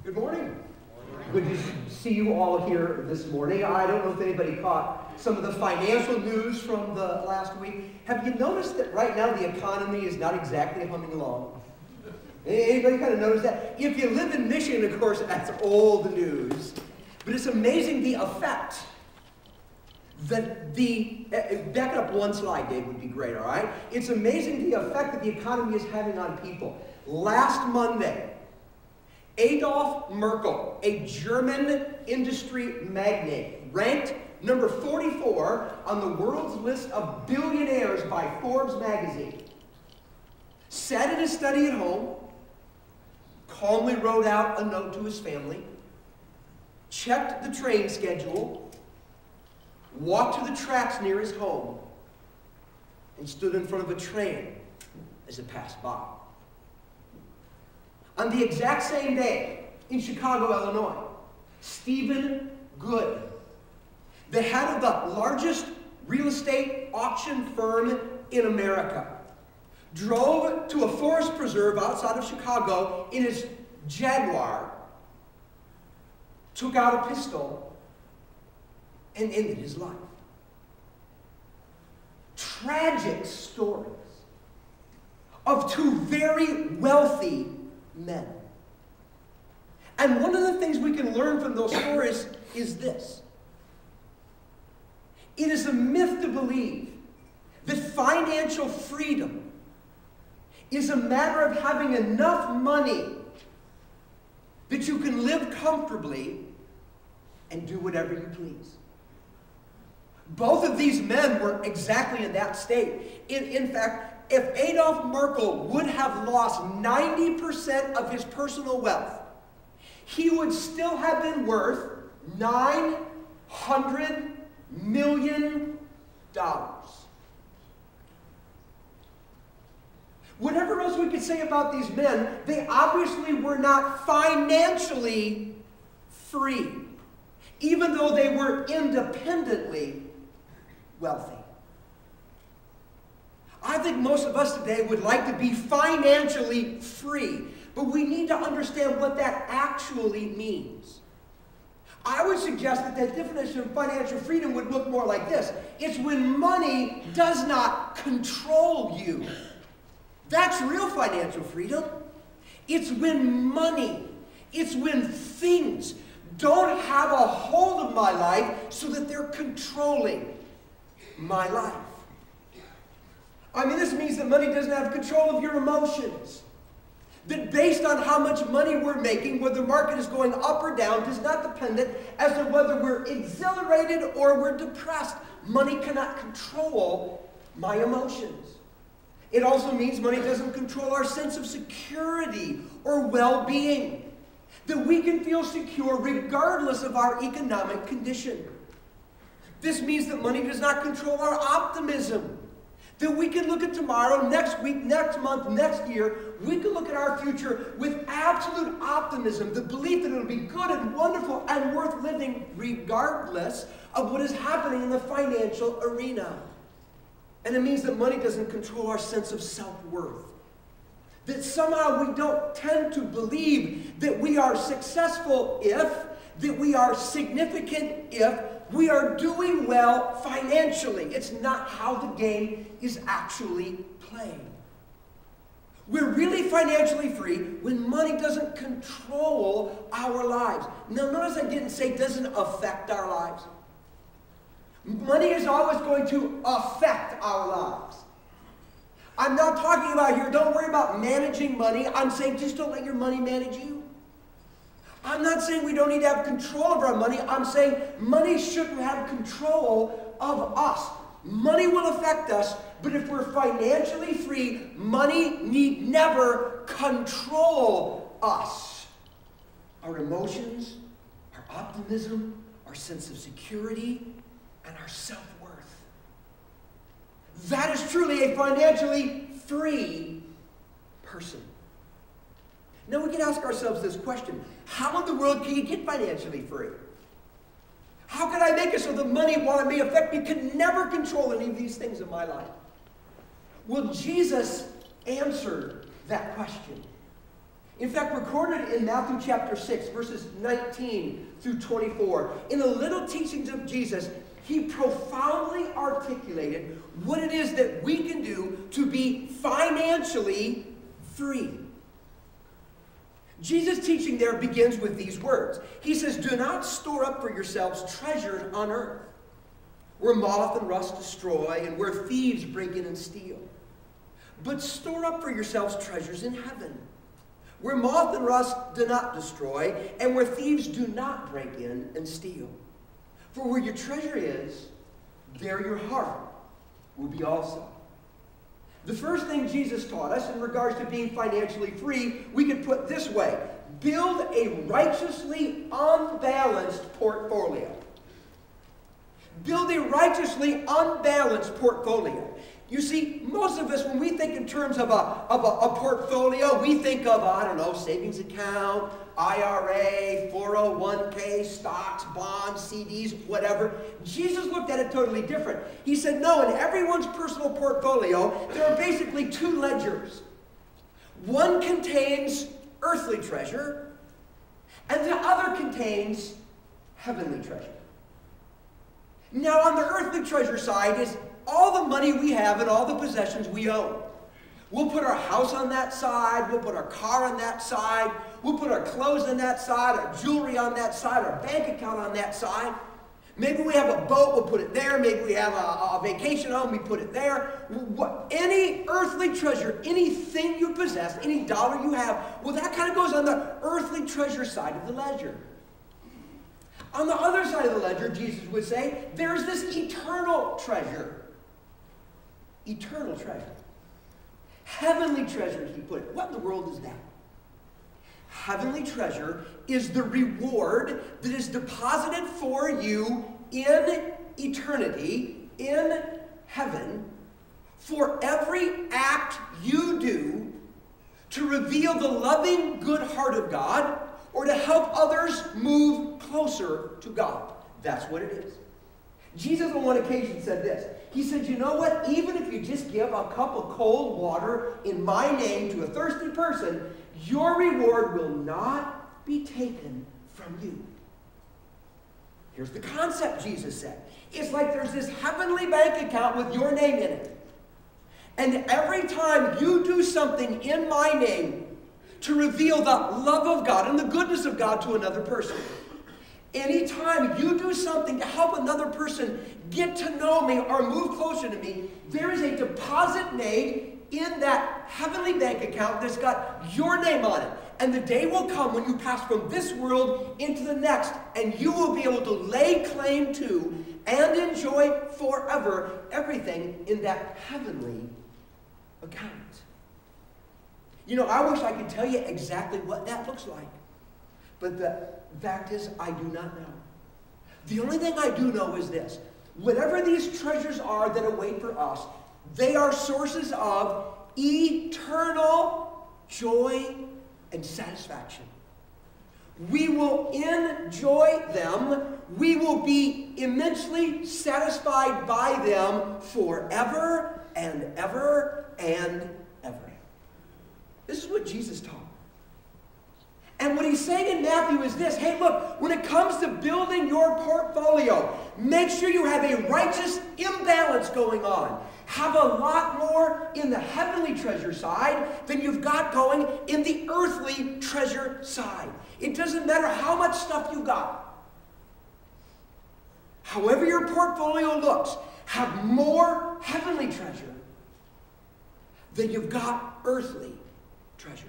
Good morning. Good to see you all here this morning. I don't know if anybody caught some of the financial news from the last week. Have you noticed that right now the economy is not exactly humming along? Anybody kind of notice that? If you live in Michigan, of course, that's old news. But it's amazing the effect that back it up one slide, Dave, would be great, all right? It's amazing the effect that the economy is having on people. Last Monday, Adolf Merkel, a German industry magnate, ranked number 44 on the world's list of billionaires by Forbes magazine, sat in his study at home, calmly wrote out a note to his family, checked the train schedule, walked to the tracks near his home, and stood in front of a train as it passed by. On the exact same day, in Chicago, Illinois, Stephen Good, the head of the largest real estate auction firm in America, drove to a forest preserve outside of Chicago in his Jaguar, took out a pistol, and ended his life. Tragic stories of two very wealthy men. And one of the things we can learn from those stories is this. It is a myth to believe that financial freedom is a matter of having enough money that you can live comfortably and do whatever you please. Both of these men were exactly in that state. In fact, if Adolf Merkel would have lost 90% of his personal wealth, he would still have been worth $900 million. Whatever else we could say about these men, they obviously were not financially free, even though they were independently wealthy. I think most of us today would like to be financially free, but we need to understand what that actually means. I would suggest that the definition of financial freedom would look more like this. It's when money does not control you. That's real financial freedom. It's when money, it's when things don't have a hold of my life so that they're controlling my life. I mean, this means that money doesn't have control of your emotions. That based on how much money we're making, whether the market is going up or down, is not dependent as to whether we're exhilarated or we're depressed. Money cannot control my emotions. It also means money doesn't control our sense of security or well-being. That we can feel secure regardless of our economic condition. This means that money does not control our optimism. That we can look at tomorrow, next week, next month, next year. We can look at our future with absolute optimism, the belief that it'll be good and wonderful and worth living regardless of what is happening in the financial arena. And it means that money doesn't control our sense of self-worth. That somehow we don't tend to believe that we are successful that we are significant if we are doing well financially. It's not how the game is actually played. We're really financially free when money doesn't control our lives. Now, notice I didn't say doesn't affect our lives. Money is always going to affect our lives. I'm not talking about here, don't worry about managing money. I'm saying just don't let your money manage you. I'm not saying we don't need to have control of our money. I'm saying money shouldn't have control of us. Money will affect us, but if we're financially free, money need never control us. Our emotions, our optimism, our sense of security, and our self-worth. That is truly a financially free person. Now we can ask ourselves this question. How in the world can you get financially free? How can I make it so that money, while it may affect me, can never control any of these things in my life? Well, Jesus answered that question. In fact, recorded in Matthew chapter 6, verses 19 through 24, in the little teachings of Jesus, he profoundly articulated what it is that we can do to be financially free. Jesus' teaching there begins with these words. He says, "Do not store up for yourselves treasures on earth, where moth and rust destroy, and where thieves break in and steal. But store up for yourselves treasures in heaven, where moth and rust do not destroy, and where thieves do not break in and steal. For where your treasure is, there your heart will be also." The first thing Jesus taught us in regards to being financially free, we could put this way: build a righteously unbalanced portfolio. Build a righteously unbalanced portfolio. You see, most of us, when we think in terms of a portfolio, we think of, I don't know, savings account, IRA, 401k, stocks, bonds, CDs, whatever. Jesus looked at it totally different. He said, no, in everyone's personal portfolio, there are basically two ledgers. One contains earthly treasure, and the other contains heavenly treasure. Now, on the earthly treasure side is all the money we have and all the possessions we own. We'll put our house on that side. We'll put our car on that side. We'll put our clothes on that side, our jewelry on that side, our bank account on that side. Maybe we have a boat, we'll put it there. Maybe we have a vacation home, we put it there. Any earthly treasure, anything you possess, any dollar you have, well, that kind of goes on the earthly treasure side of the ledger. On the other side of the ledger, Jesus would say, there's this eternal treasure. Eternal treasure. Heavenly treasure, he put it. What in the world is that? Heavenly treasure is the reward that is deposited for you in eternity, in heaven, for every act you do to reveal the loving, good heart of God or to help others move closer to God. That's what it is. Jesus on one occasion said this. He said, you know what? Even if you just give a cup of cold water in my name to a thirsty person, your reward will not be taken from you. Here's the concept Jesus said. It's like there's this heavenly bank account with your name in it. And every time you do something in my name to reveal the love of God and the goodness of God to another person, anytime you do something to help another person get to know me or move closer to me, there is a deposit made in that heavenly bank account that's got your name on it. And the day will come when you pass from this world into the next, and you will be able to lay claim to and enjoy forever everything in that heavenly account. You know, I wish I could tell you exactly what that looks like. But the fact is, I do not know. The only thing I do know is this. Whatever these treasures are that await for us, they are sources of eternal joy and satisfaction. We will enjoy them. We will be immensely satisfied by them forever and ever and ever. This is what Jesus taught. And what he's saying in Matthew is this. Hey, look, when it comes to building your portfolio, make sure you have a righteous imbalance going on. Have a lot more in the heavenly treasure side than you've got going in the earthly treasure side. It doesn't matter how much stuff you got. However your portfolio looks, have more heavenly treasure than you've got earthly treasure.